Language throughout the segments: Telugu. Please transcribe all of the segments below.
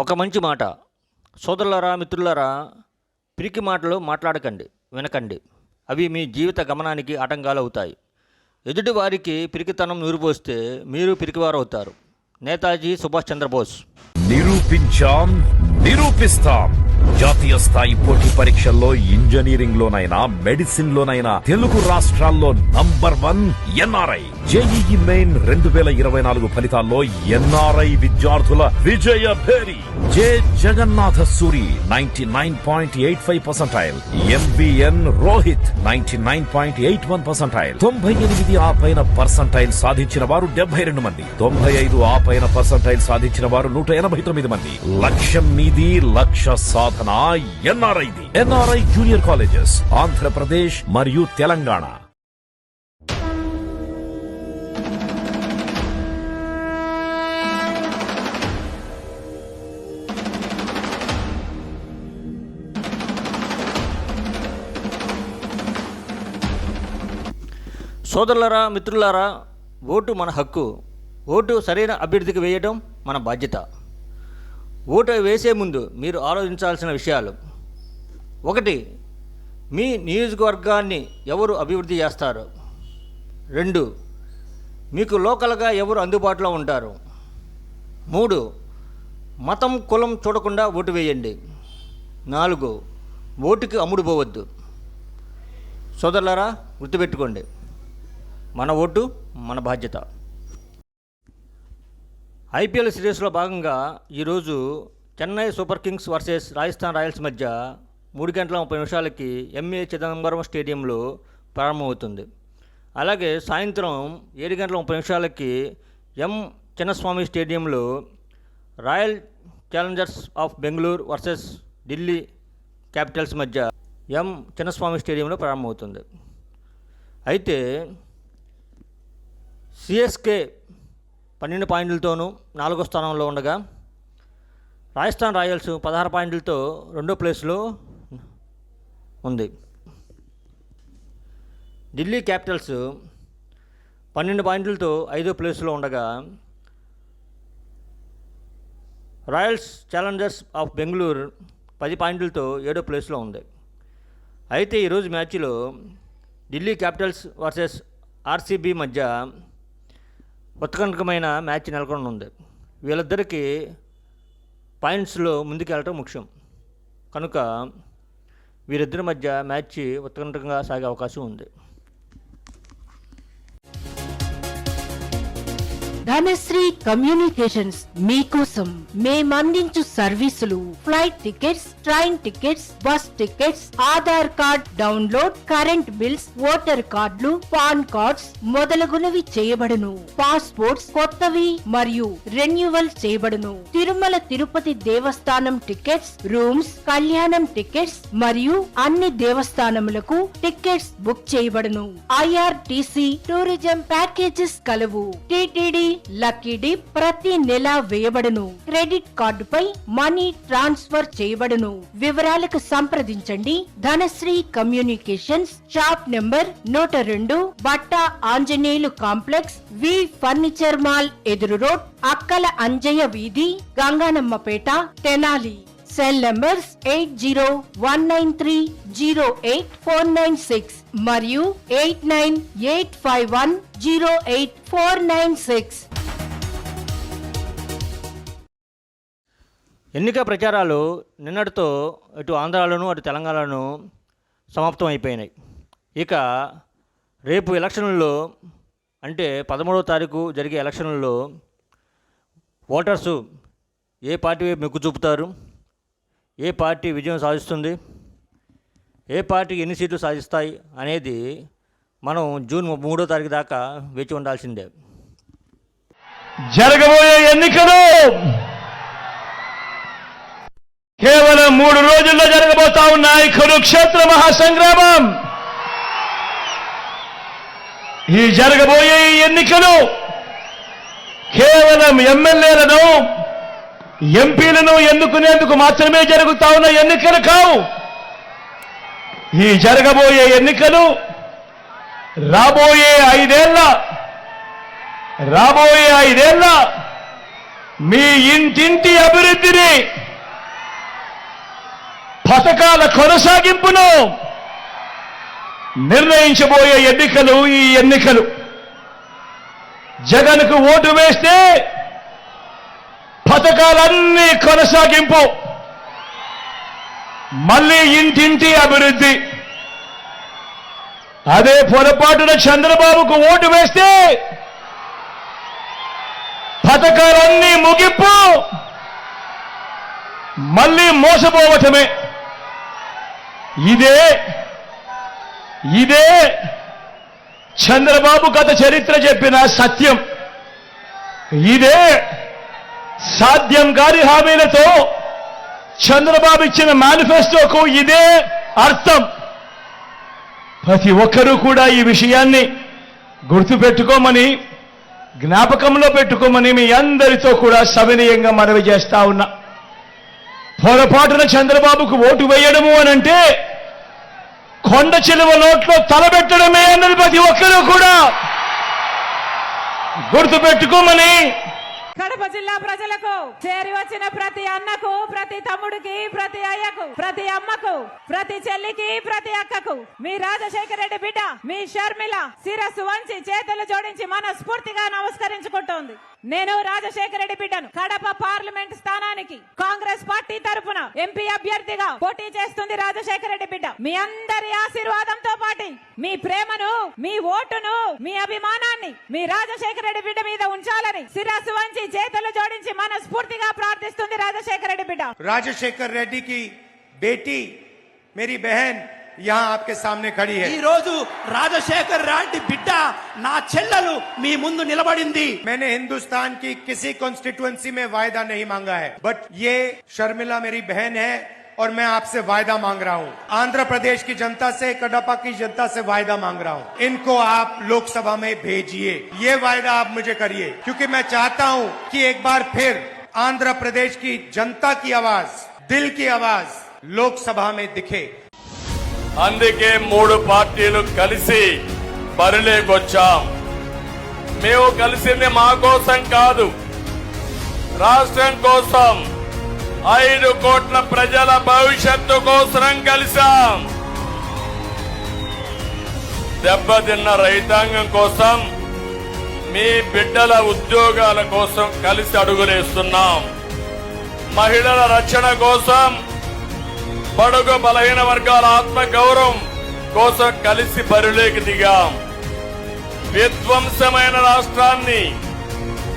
ఒక మంచి మాట. సోదరులారా, మిత్రులారా, పిరికి మాటలు మాట్లాడకండి, వినకండి. అవి మీ జీవిత గమనానికి ఆటంకాలు అవుతాయి. ఎదుటి వారికి పిరికితనం నూరిపోస్తే మీరు పిరికివారు అవుతారు. నేతాజీ సుభాష్ చంద్రబోస్. నిరూపించాం, నిరూపిస్తాం. జాతీయ స్థాయి పోటీ పరీక్షల్లో ఇంజనీరింగ్ లోనైనా మెడిసిన్ లోనైనా తెలుగు రాష్ట్రాల్లో నంబర్ 1 ఎన్ఆర్ఐ. జేఈఈ మెయిన్ 2024 ఫలితాల్లో ఎన్ఆర్ఐ విద్యార్థుల విజయ భేరి. జె జగన్నాథ సూరి 99.85%, ఎంబిఎన్ రోహిత్ 99.81%, 98 ఆ పైన పర్సంటైల్ సాధించిన వారు 72 మంది, 95 ఆ పైన పర్సంటైల్ సాధించిన వారు 189 మంది. లక్ష్యం మీది, లక్ష్య సాధన ఎన్ఆర్ఐది. ఎన్ఆర్ఐ జూనియర్ కాలేజెస్ ఆంధ్రప్రదేశ్ మరియు తెలంగాణ. సోదరులారా, మిత్రులారా, ఓటు మన హక్కు. ఓటు సరైన అభ్యర్థికి వేయడం మన బాధ్యత. ఓటు వేసే ముందు మీరు ఆలోచించాల్సిన విషయాలు: 1. మీ నియోజకవర్గాన్ని ఎవరు అభివృద్ధి చేస్తారు? 2. మీకు లోకల్గా ఎవరు అందుబాటులో ఉంటారు? 3. మతం, కులం చూడకుండా ఓటు వేయండి. 4. ఓటుకి అమ్ముడుపోవద్దు. సోదరులారా, గుర్తుపెట్టుకోండి, మన ఓటు మన బాధ్యత. ఐపీఎల్ సిరీస్లో భాగంగా ఈరోజు Chennai super Kings versus Rajasthan Royals మధ్య 3:30 ఎంఏ చిదంబరం స్టేడియంలో ప్రారంభమవుతుంది. అలాగే సాయంత్రం 7:30 ఎం చిన్నస్వామి స్టేడియంలో royal Challengers of Bengaluru versus Delhi Capitals మధ్య ఎం చిన్నస్వామి స్టేడియంలో ప్రారంభమవుతుంది. అయితే సిఎస్కే 12 పాయింట్లతోనూ 4వ స్థానంలో ఉండగా, రాజస్థాన్ రాయల్స్ 16 పాయింట్లతో 2వ ప్లేస్లో ఉంది. ఢిల్లీ క్యాపిటల్స్ 12 పాయింట్లతో 5వ ప్లేస్లో ఉండగా, రాయల్స్ ఛాలెంజర్స్ ఆఫ్ బెంగళూరు 10 పాయింట్లతో 7వ ప్లేస్లో ఉంది. అయితే ఈరోజు మ్యాచ్లో ఢిల్లీ క్యాపిటల్స్ వర్సెస్ ఆర్సీబీ మధ్య ఉత్కంఠమైన మ్యాచ్ నెలకొని ఉంది. వీళ్ళిద్దరికీ పాయింట్స్లో ముందుకెళ్ళటం ముఖ్యం కనుక వీరిద్దరి మధ్య మ్యాచ్ ఉత్కంఠంగా సాగే అవకాశం ఉంది. ధనశ్రీ కమ్యూనికేషన్స్ మీకోసం మేమందించు సర్వీసులు: flight tickets, train tickets, bus tickets, Aadhaar card download, current bills, voter కార్డులు, పాన్ కార్డ్స్ మొదలగునవి చేయబడును. పాస్పోర్ట్స్ కొత్తవి మరియు రెన్యువల్ చేయబడును. తిరుమల తిరుపతి దేవస్థానం టికెట్స్, రూమ్స్, కళ్యాణం టికెట్స్ మరియు అన్ని దేవస్థానములకు టికెట్స్ బుక్ చేయబడును. ఐఆర్టీసీ టూరిజం ప్యాకేజెస్ కలవు. టిటిడి లక్కీ డిప్ ప్రతి నెల వేయబడును. క్రెడిట్ కార్డుపై మనీ ట్రాన్స్ఫర్ చేయబడును. వివరాలకు సంప్రదించండి. Dhanashree communications, shop number 102, Batta Anjaneyulu complex, V furniture mall ఎదురు రోడ్, అక్కల అంజయ్య వీధి, గంగానమ్మపేట, తెనాలి. సెల్ నంబర్స్ 8019308496 మరియు 8985108496. ఎన్నికల ప్రచారాలు నిన్నటితో ఇటు ఆంధ్రాలోను అటు తెలంగాణలోను సమాప్తం అయిపోయినాయి. ఇక రేపు ఎలక్షన్లలో, అంటే 13వ తారీఖు జరిగే ఎలక్షన్లలో ఓటర్సు ఏ పార్టీ వైపు మొగ్గు చూపుతారు, ఏ పార్టీ విజయం సాధిస్తుంది, ఏ పార్టీ ఎన్ని సీట్లు సాధిస్తాయి అనేది మనం జూన్ 3వ తారీఖు దాకా వేచి ఉండాల్సిందే. జరగబోయే ఎన్నికలు కేవలం 3 రోజుల్లో జరగబోతా ఉన్నాయి. కురుక్షేత్ర మహాసంగ్రామం. ఈ జరగబోయే ఎన్నికలు కేవలం ఎమ్మెల్యేలను, ఎంపీలను ఎన్నుకునేందుకు మాత్రమే జరుగుతా ఉన్న ఎన్నికలు కావు. ఈ జరగబోయే ఎన్నికలు రాబోయే ఐదేళ్ల మీ ఇంటింటి అభివృద్ధిని, పథకాల కొనసాగింపును నిర్ణయించబోయే ఎన్నికలు ఈ ఎన్నికలు. జగన్కు ఓటు వేస్తే పథకాలన్నీ కొనసాగింపు, మళ్ళీ ఇంటింటి అభివృద్ధి. అదే పొరపాటున చంద్రబాబుకు ఓటు వేస్తే పథకాలన్నీ ముగింపు, మళ్ళీ మోసపోవటమే. ఇదే చంద్రబాబు గత చరిత్ర చెప్పిన సత్యం. ఇదే సాధ్యం కాని హామీలతో చంద్రబాబు ఇచ్చిన మేనిఫెస్టోకు ఇదే అర్థం. ప్రతి ఒక్కరూ కూడా ఈ విషయాన్ని గుర్తుపెట్టుకోమని, జ్ఞాపకంలో పెట్టుకోమని మీ అందరితో కూడా సవినయంగా మనవి చేస్తా ఉన్నా. పొరపాటున చంద్రబాబుకు ఓటు వేయడము అనంటే కొండ చిలువ నోట్లో తలబెట్టడమే అన్నది ప్రతి ఒక్కరూ కూడా గుర్తుపెట్టుకోమని కడప జిల్లా ప్రజలకు, చేరి వచ్చిన ప్రతి అన్నకు, ప్రతి తమ్ముడికి, ప్రతి అయ్యకు, ప్రతి అమ్మకు, ప్రతి చెల్లికి, ప్రతి అక్కకు మీ రాజశేఖర రెడ్డి బిడ్డ మీ షర్మిల శిరస్సు వంచి చేతులు జోడించి మనస్ఫూర్తిగా నమస్కరించుకుంటోంది. నేను రాజశేఖర రెడ్డి బిడ్డను. కడప పార్లమెంట్ స్థానానికి కాంగ్రెస్ పార్టీ తరఫున ఎంపీ అభ్యర్థిగా పోటీ చేస్తుంది రాజశేఖర రెడ్డి బిడ్డ. మీ అందరి ఆశీర్వాదంతో పాటు మీ ప్రేమను, మీ ఓటును, మీ అభిమానాన్ని మీ రాజశేఖర రెడ్డి బిడ్డ మీద ఉంచాలని శిరస్సు వంచి చేతులు జోడించి మనస్ఫూర్తిగా ప్రార్థిస్తుంది రాజశేఖర రెడ్డి బిడ్డ. राजशेखर रेड्डी की बेटी मेरी बहन यहाँ आपके सामने खड़ी है. ఈ రోజు రాజశేఖర్ రెడ్డి బిడ్డ నా చెల్లెలు మీ ముందు నిలబడింది. मैंने हिंदुस्तान की किसी कॉन्स्टिट्यूएंसी में वायदा नहीं मांगा है, बट ये शर्मिला मेरी बहन है और मैं आपसे वायदा मांग रहा हूँ. आंध्र प्रदेश की जनता से, कड़पा की जनता से वायदा मांग रहा हूँ. इनको आप लोकसभा में भेजिए. ये वायदा आप मुझे करिए, क्योंकि मैं चाहता हूँ कि एक बार फिर आंध्र प्रदेश की जनता की आवाज, दिल की आवाज लोकसभा में दिखे. అందుకే 3 పార్టీలు కలిసి బరిలోకొచ్చాం. మేము కలిసింది మా కోసం కాదు, రాష్ట్రం కోసం, 5 కోట్ల ప్రజల భవిష్యత్తు కోసం కలిసాం. దెబ్బతిన్న రైతాంగం కోసం, మీ బిడ్డల ఉద్యోగాల కోసం కలిసి అడుగులేస్తున్నాం. మహిళల రక్షణ కోసం, బడుగు బలహీన వర్గాల ఆత్మ గౌరవం కోసం కలిసి బరిలోకి దిగాం. విధ్వంసమైన రాష్ట్రాన్ని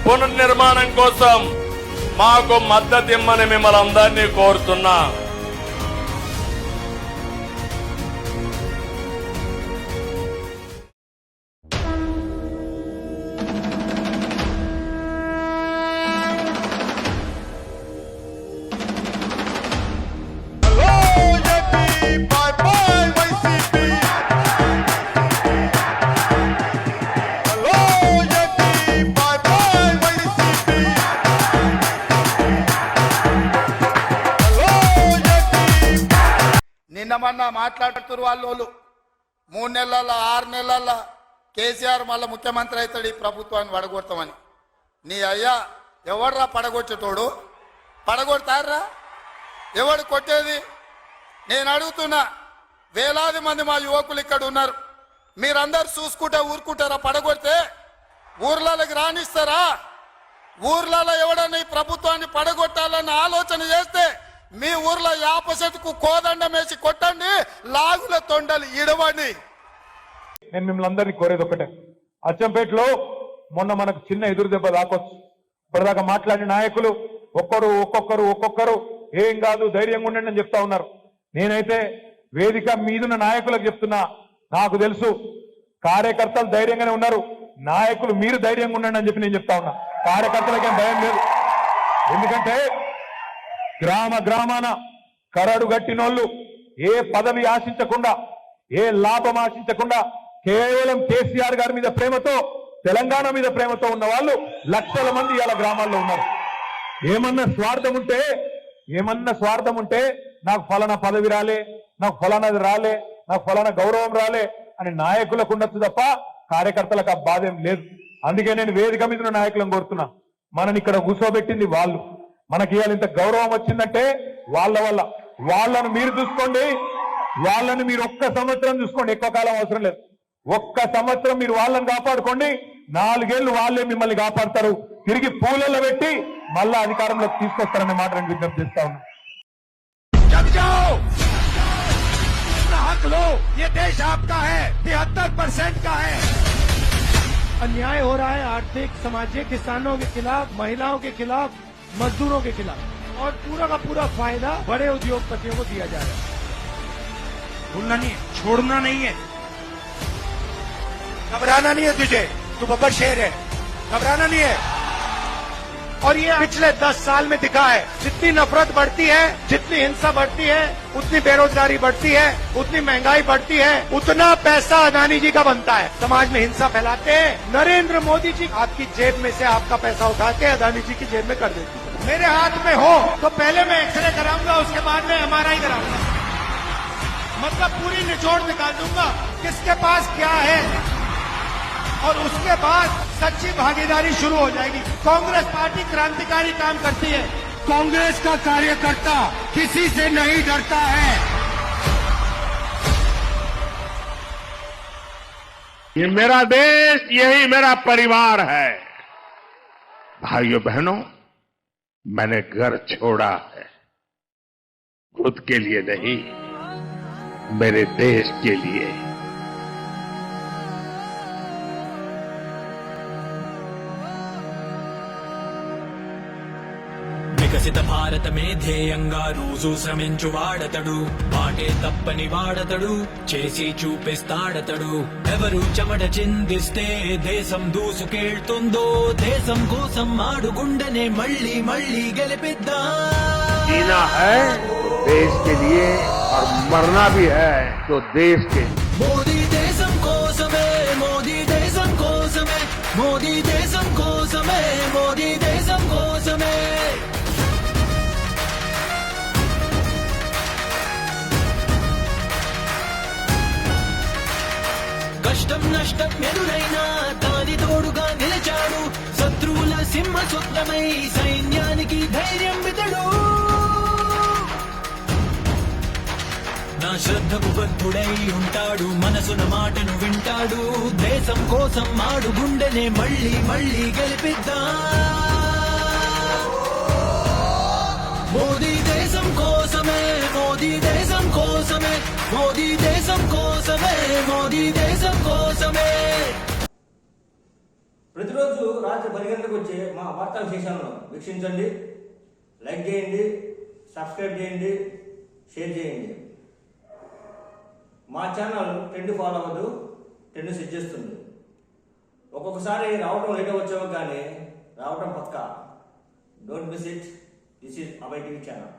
పునర్నిర్మాణం కోసం మాకు మద్దతిమ్మని మిమ్మల్ని అందరినీ కోరుతున్నా. నిన్న మొన్న మాట్లాడుతున్నారు వాళ్ళు 3 నెలల 6 నెలల కేసీఆర్ మళ్ళీ ముఖ్యమంత్రి అవుతాడు, ఈ ప్రభుత్వాన్ని పడగొడతామని. నీ అయ్యా ఎవడ్రా పడగొచ్చేటోడు? పడగొడతారా? ఎవడు కొట్టేది? నేను అడుగుతున్నా. వేలాది మంది మా యువకులు ఇక్కడ ఉన్నారు. మీరందరూ చూసుకుంటే ఊరుకుంటారా? పడగొడితే ఊర్లలోకి రానిస్తారా? ఊర్లలో ఎవడన్నా ఈ ప్రభుత్వాన్ని పడగొట్టాలన్న ఆలోచన చేస్తే మీ ఊర్లో యాప చెట్టుకు కోదండం వేసి కొట్టండి, లాగుల తొండలు ఇడవండి. నేను మిమ్మల్ని అందరినీ కోరేది ఒకటే, అచ్చంపేటలో మొన్న మనకు చిన్న ఎదురు దెబ్బ దాకొచ్చు. ఇప్పటిదాకా మాట్లాడిన నాయకులు ఒక్కొక్కరు ఏం కాదు ధైర్యంగా ఉండండి అని చెప్తా ఉన్నారు. నేనైతే వేదిక మీదున్న నాయకులకు చెప్తున్నా, నాకు తెలుసు కార్యకర్తలు ధైర్యంగానే ఉన్నారు, నాయకులు మీరు ధైర్యంగా ఉండండి అని చెప్పి నేను చెప్తా ఉన్నా. కార్యకర్తలకేం భయం లేదు. ఎందుకంటే గ్రామాన కరడు గట్టినోళ్ళు ఏ పదవి ఆశించకుండా, ఏ లాభం ఆశించకుండా కేవలం కేసీఆర్ గారి మీద ప్రేమతో, తెలంగాణ మీద ప్రేమతో ఉన్న వాళ్ళు లక్షల మంది ఇలా గ్రామాల్లో ఉన్నారు. ఏమన్నా స్వార్థం ఉంటే నాకు ఫలానా పదవి రాలే, నాకు ఫలానాది రాలే, నాకు ఫలానా గౌరవం రాలే అని నాయకులకు ఉండొచ్చు తప్ప కార్యకర్తలకు ఆ బాధ ఏం లేదు. అందుకే నేను వేదిక మీద నాయకులను కోరుతున్నా, మనని ఇక్కడ కూర్చోబెట్టింది వాళ్ళు. మనకి ఇవాళ ఇంత గౌరవం వచ్చిందంటే వాళ్ళ వల్ల. వాళ్ళను మీరు చూసుకోండి, వాళ్ళని మీరు ఒక్క సంవత్సరం చూసుకోండి, ఎక్కువ కాలం అవసరం లేదు. ఒక్క సంవత్సరం మీరు వాళ్ళని కాపాడుకోండి, 4 ఏళ్లు వాళ్ళే మిమ్మల్ని కాపాడతారు. తిరిగి పూలలో పెట్టి మళ్ళా అధికారంలోకి తీసుకొస్తారనే మాట నేను విజ్ఞప్తి చేస్తా ఉన్నా. जग जाओ, अपना हक लो, ये देश आपका है, 73% का है। अन्याय हो रहा है आर्थिक सामाजिक, किसानों के खिलाफ, महिलाओं के खिलाफ, मजदूरों के खिलाफ, और पूरा का पूरा फायदा बड़े उद्योगपतियों को दिया जा रहा है। भूलना नहीं है, छोड़ना नहीं है, घबराना नहीं है तुझे, तू बब्बर शेर है, घबराना नहीं है। और ये पिछले 10 साल में दिखा है, जितनी नफरत बढ़ती है, जितनी हिंसा बढ़ती है, उतनी बेरोजगारी बढ़ती है, उतनी महंगाई बढ़ती है, उतना पैसा अदानी जी का बनता है। समाज में हिंसा फैलाते हैं, नरेंद्र मोदी जी आपकी जेब में से आपका पैसा उठा के अदानी जी की जेब में कर देते हैं। मेरे हाथ में हो तो पहले मैं एक्सरे कराऊंगा, उसके बाद में MRI कराऊंगा, मतलब पूरी निचोड़ निकाल दूंगा किसके पास क्या है, और उसके बाद सच्ची भागीदारी शुरू हो जाएगी। कांग्रेस पार्टी क्रांतिकारी काम करती है, कांग्रेस का कार्यकर्ता किसी से नहीं डरता है। ये मेरा देश, यही मेरा परिवार है। भाइयों बहनों, मैंने घर छोड़ा है, खुद के लिए नहीं, मेरे देश के लिए। వికసిత భారతమే ధ్యేయంగా రోజు శ్రమించు వాడతడు, మాటే తప్పని వాడతడు, చేసి చూపిస్తాడతడు. ఎవరు చెమట చిందిస్తే దేశం దూసుకెళ్తుందో, దేశం కోసం ఆడు గుండెనే మళ్ళీ మళ్ళీ గెలిపిద్దా. जीना है देश के लिए और मरना भी है तो देश के लिए। మోదీ దేశం కోసమే, మోదీ దేశం కోసమే, మోదీ దేశం కోసమే, మోదీ దేశం కోసమే. కష్టం నష్టం ఎదురైనా తాని తోడుగా నిలిచాడు, శత్రువుల సింహ స్వప్నమై సైన్యానికి ధైర్యం వితడు. నా శ్రద్ధకు బద్ధుడై ఉంటాడు, మనసున మాటను వింటాడు, దేశం కోసం ఆడు గుండెనే మళ్ళీ మళ్ళీ గెలిపిద్దా. మోదీ దేశం కోసమే, మోదీ దేశం కోసమే, మోదీ దేశం కోసమే, మోదీ దేశం కోసమే. ప్రతిరోజు రాత్రి 10 గంటలకు వచ్చే మా వార్తా విశేషాలను వీక్షించండి, లైక్ చేయండి, సబ్స్క్రైబ్ చేయండి, షేర్ చేయండి. మా ఛానల్ ట్రెండ్ ఫాలో అవ్వదు, ట్రెండ్ సెట్ చేస్తుంది. ఒక్కొక్కసారి రావటం లేట్ అవ్వచ్చు, కానీ రావటం పక్కా. Don't miss it. This is Abhay TV channel.